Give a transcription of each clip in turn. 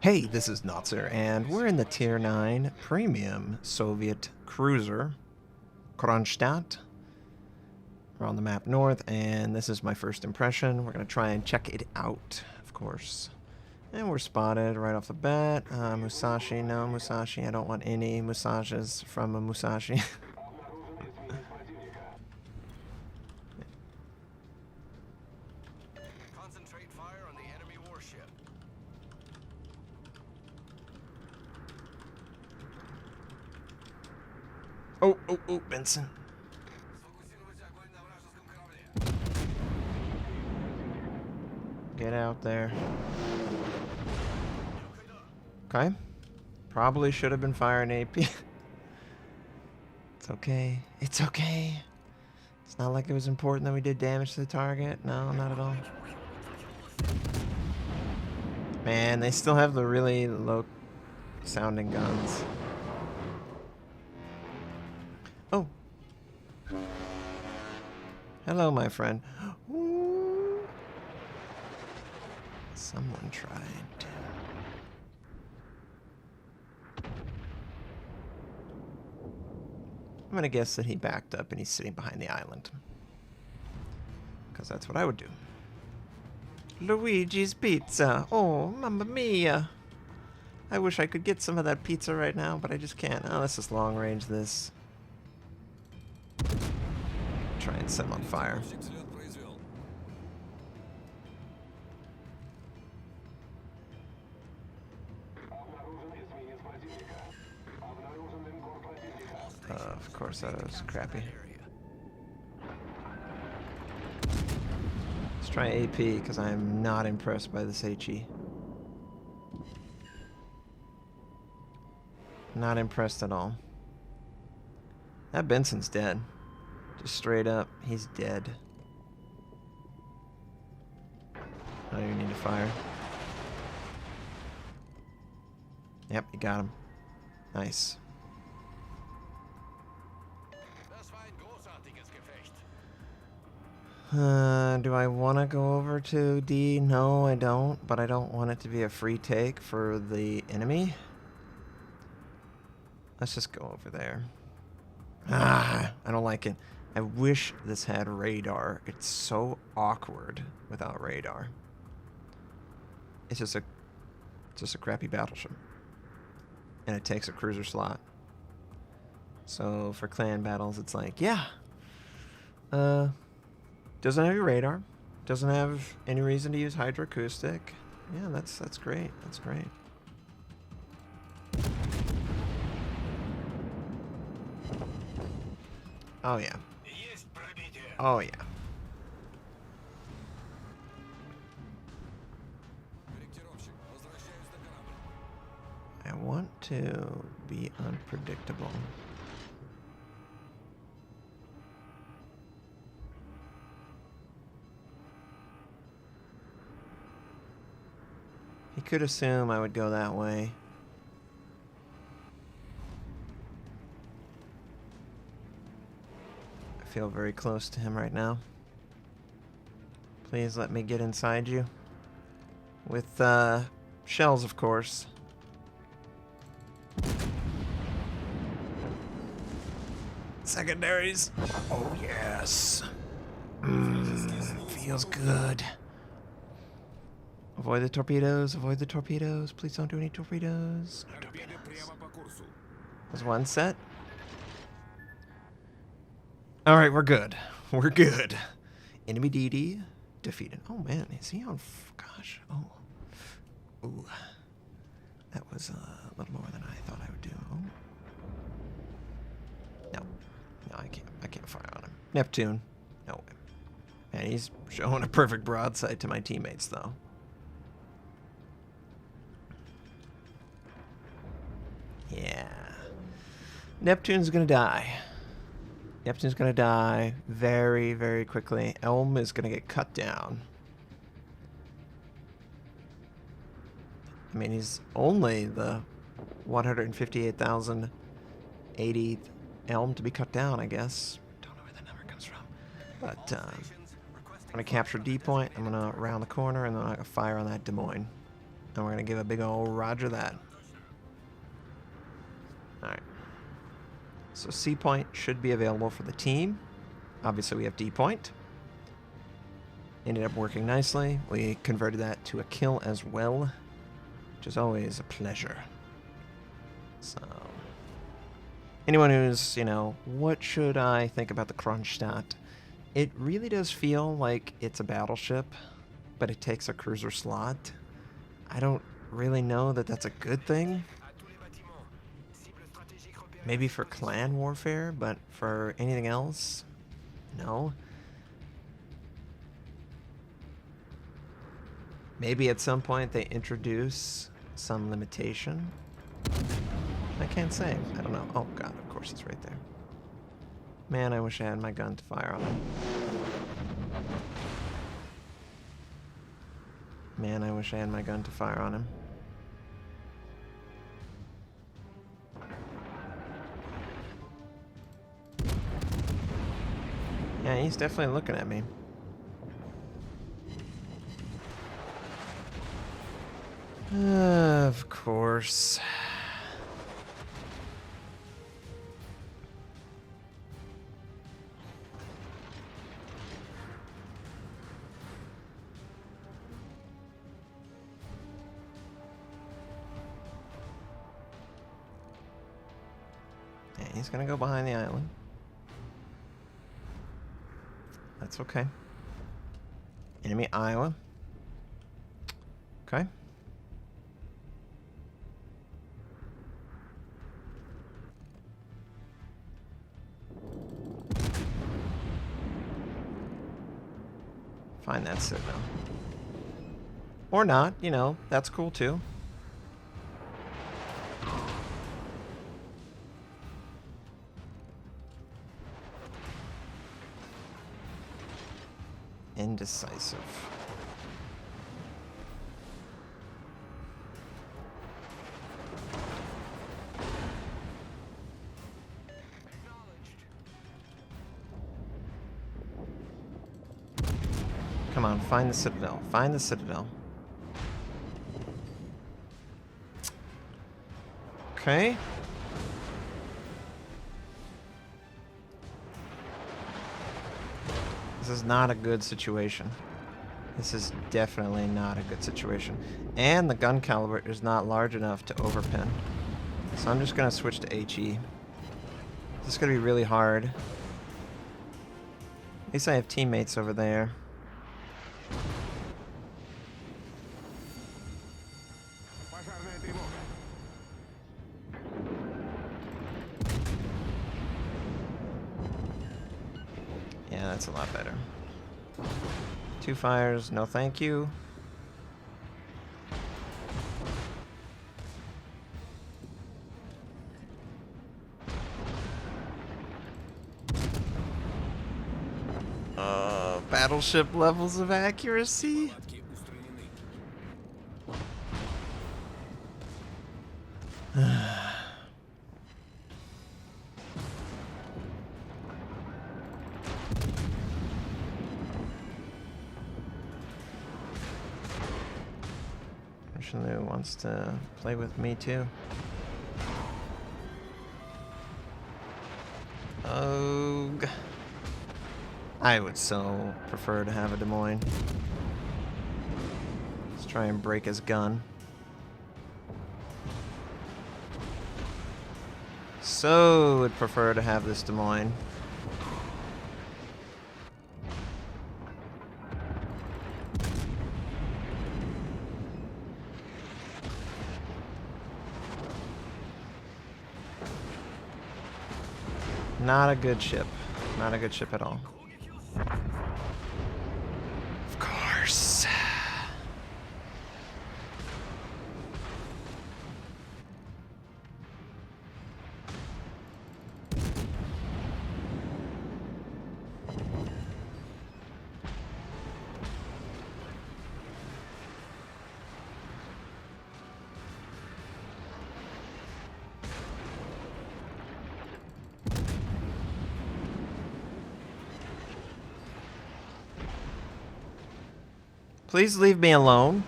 Hey, this is Notser, and we're in the Tier 9 Premium Soviet Cruiser, Kronshtadt. We're on the map north, and this is my first impression. We're going to try and check it out, of course. And we're spotted right off the bat. Musashi, no Musashi. I don't want any Musashes from a Musashi. Concentrate fire on the enemy warship. Oh, Benson. Get out there. Okay. Probably should have been firing AP. It's okay. It's okay. It's not like it was important that we did damage to the target. No, not at all. Man, they still have the really low sounding guns. Oh. Hello, my friend. Ooh. Someone tried to. I'm gonna guess that he backed up and he's sitting behind the island. Because that's what I would do. Luigi's Pizza. Oh, mamma mia. I wish I could get some of that pizza right now, but I just can't. Oh, this is long range, this. Try and set him on fire. Of course, that was crappy. Let's try AP, because I am not impressed by this HE. Not impressed at all. That Benson's dead. Just straight up, he's dead. I don't even need to fire. Yep, you got him. Nice. Do I want to go over to D? No, I don't, but I don't want it to be a free take for the enemy. Let's just go over there. I don't like it. I wish this had radar. It's so awkward without radar. It's just a crappy battleship. And it takes a cruiser slot. So for clan battles, it's like, yeah. Doesn't have your radar. Doesn't have any reason to use hydroacoustic. Yeah, that's great. That's great. Oh yeah. Oh yeah. I want to be unpredictable. He could assume I would go that way. I feel very close to him right now. Please let me get inside you. With, shells, of course. Secondaries. Oh, yes. Feels good. Avoid the torpedoes. Avoid the torpedoes. Please don't do any torpedoes. No torpedoes. Was one set? Alright, we're good. We're good. Enemy DD defeated. Oh, man. Is he on... Gosh. Oh. Ooh. That was a little more than I thought I would do. Oh. No. No, I can't fire on him. Neptune. No way. Man, he's showing a perfect broadside to my teammates, though. Yeah. Neptune's gonna die. Neptune's gonna die very, very quickly. Elm is gonna get cut down. I mean, he's only the 158,080th Elm to be cut down, I guess. Don't know where that number comes from. But, I'm gonna capture D point, I'm gonna round the corner, and then I'm gonna fire on that Des Moines. And we're going to give a big old roger that. Alright. So C point should be available for the team. Obviously we have D point. Ended up working nicely. We converted that to a kill as well, which is always a pleasure. So, anyone who's, you know, what should I think about the Kronshtadt? It really does feel like it's a battleship, but it takes a cruiser slot. I don't really know that that's a good thing. Maybe for clan warfare, but for anything else, no. Maybe at some point they introduce some limitation. I can't say. I don't know. Oh god, of course it's right there. Man, I wish I had my gun to fire on him. Man, I wish I had my gun to fire on him. Yeah, he's definitely looking at me. Of course. Yeah, he's gonna go behind the island. That's okay. Enemy Iowa. Okay. Find that citadel. Or not, you know, that's cool too. Indecisive. Come on, find the citadel. Find the citadel. Okay. This is not a good situation. This is definitely not a good situation. And the gun caliber is not large enough to overpin. So I'm just going to switch to HE. This is going to be really hard. At least I have teammates over there. Yeah, that's a lot better. 2 fires, no thank you. Battleship levels of accuracy. Richelieu wants to play with me too. Oh, I would so prefer to have a Des Moines. Let's try and break his gun. So would prefer to have this Des Moines. Not a good ship. Not a good ship at all. Of course. Please leave me alone.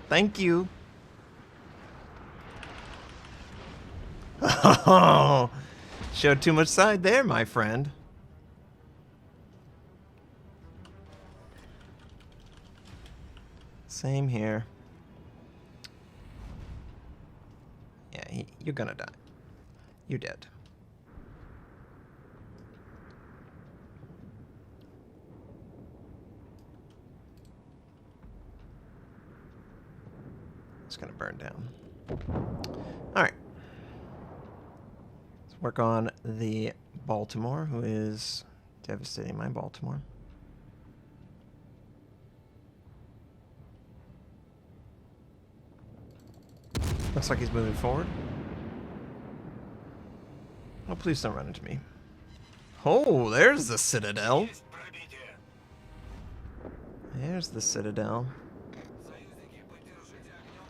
Thank you. Oh, showed too much side there, my friend. Same here. Yeah, you're gonna die. You're dead. It's gonna burn down. Alright. Let's work on the Baltimore, who is devastating my Baltimore. Looks like he's moving forward. Oh, please don't run into me. Oh, there's the Citadel. There's the Citadel.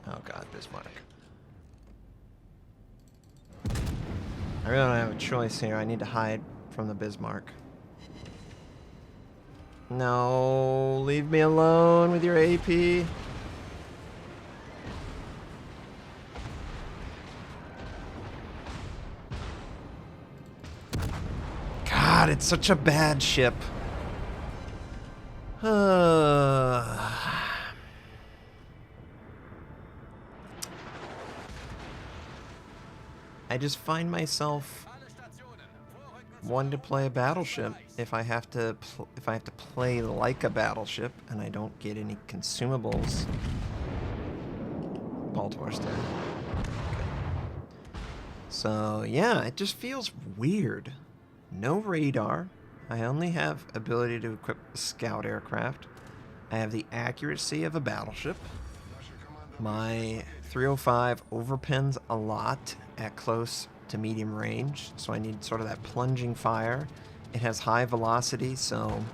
Oh god, Bismarck. I really don't have a choice here. I need to hide from the Bismarck. No, leave me alone with your AP. God, it's such a bad ship. I just find myself wanting to play a battleship if I have to play like a battleship and I don't get any consumables. Baltimore's dead. Okay. So yeah, it just feels weird. No radar. I only have ability to equip a scout aircraft. I have the accuracy of a battleship. My 305 overpins a lot at close to medium range, so I need sort of that plunging fire. It has high velocity, so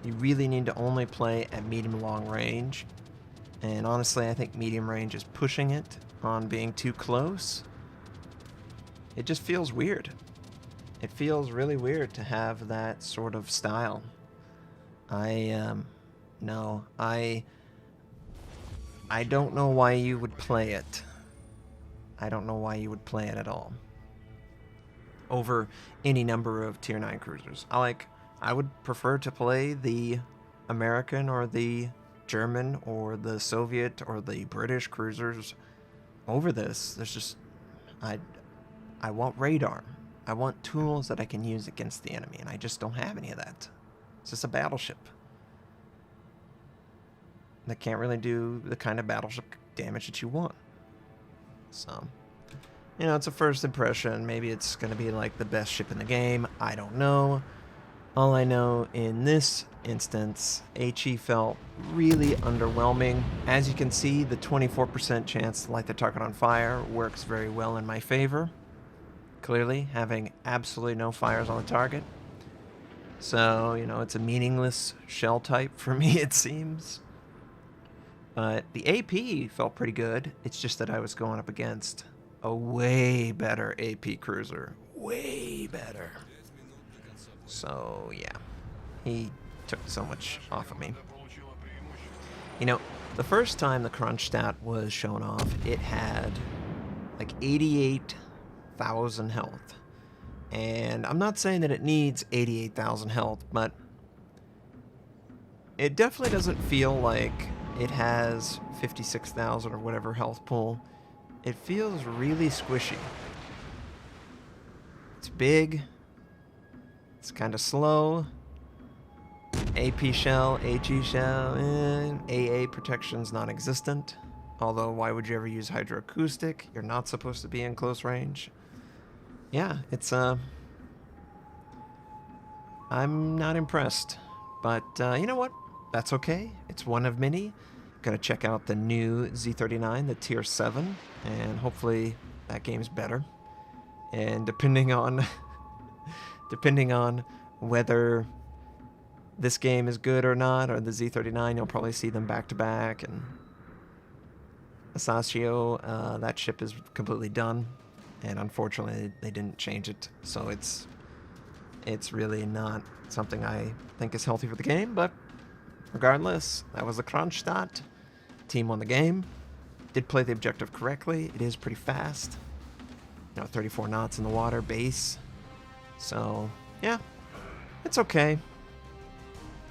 you really need to only play at medium long range. And honestly, I think medium range is pushing it on being too close. It just feels weird. It feels really weird to have that sort of style. No, I don't know why you would play it. I don't know why you would play it at all. Over any number of tier 9 cruisers. I would prefer to play the American or the German or the Soviet or the British cruisers over this. There's just I want radar. I want tools that I can use against the enemy, and I just don't have any of that. It's just a battleship that can't really do the kind of battleship damage that you want. So, you know, it's a first impression. Maybe it's going to be like the best ship in the game. I don't know. All I know in this instance, HE felt really underwhelming. As you can see, the 24% chance to light the target on fire works very well in my favor. Clearly, having absolutely no fires on the target. So, you know, it's a meaningless shell type for me, it seems. But the AP felt pretty good. It's just that I was going up against a way better AP cruiser. Way better. So, yeah. He took so much off of me. You know, the first time the Kronshtadt was shown off, it had like 88,000 health. And I'm not saying that it needs 88,000 health, but it definitely doesn't feel like it has 56,000 or whatever health pool. It feels really squishy. It's big. It's kind of slow. AP shell, HE shell, AA protection's non-existent. Although, why would you ever use hydroacoustic? You're not supposed to be in close range. Yeah, it's, I'm not impressed. But, you know what? That's okay. It's one of many. Gonna check out the new Z39, the Tier 7, and hopefully that game's better. And depending on whether this game is good or not, or the Z39, you'll probably see them back to back. And Asasio, that ship is completely done, and unfortunately they didn't change it, so it's really not something I think is healthy for the game. But regardless, that was the Kronshtadt. Team won the game. Did play the objective correctly. It is pretty fast. 34 knots in the water base. So, yeah, it's okay.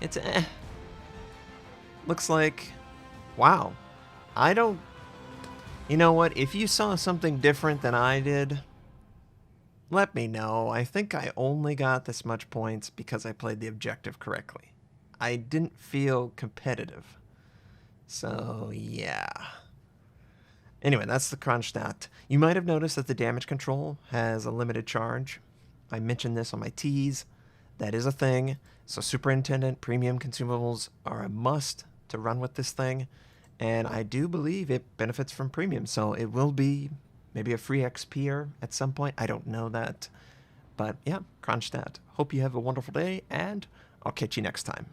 It's Looks like, wow. I don't, you know what? If you saw something different than I did, let me know. I think I only got this much points because I played the objective correctly. I didn't feel competitive. So, yeah. Anyway, that's the Kronshtadt. You might have noticed that the damage control has a limited charge. I mentioned this on my teas. That is a thing. So Superintendent premium consumables are a must to run with this thing. And I do believe it benefits from premium. So it will be maybe a free XP'er at some point. I don't know that. But yeah, Kronshtadt. Hope you have a wonderful day, and I'll catch you next time.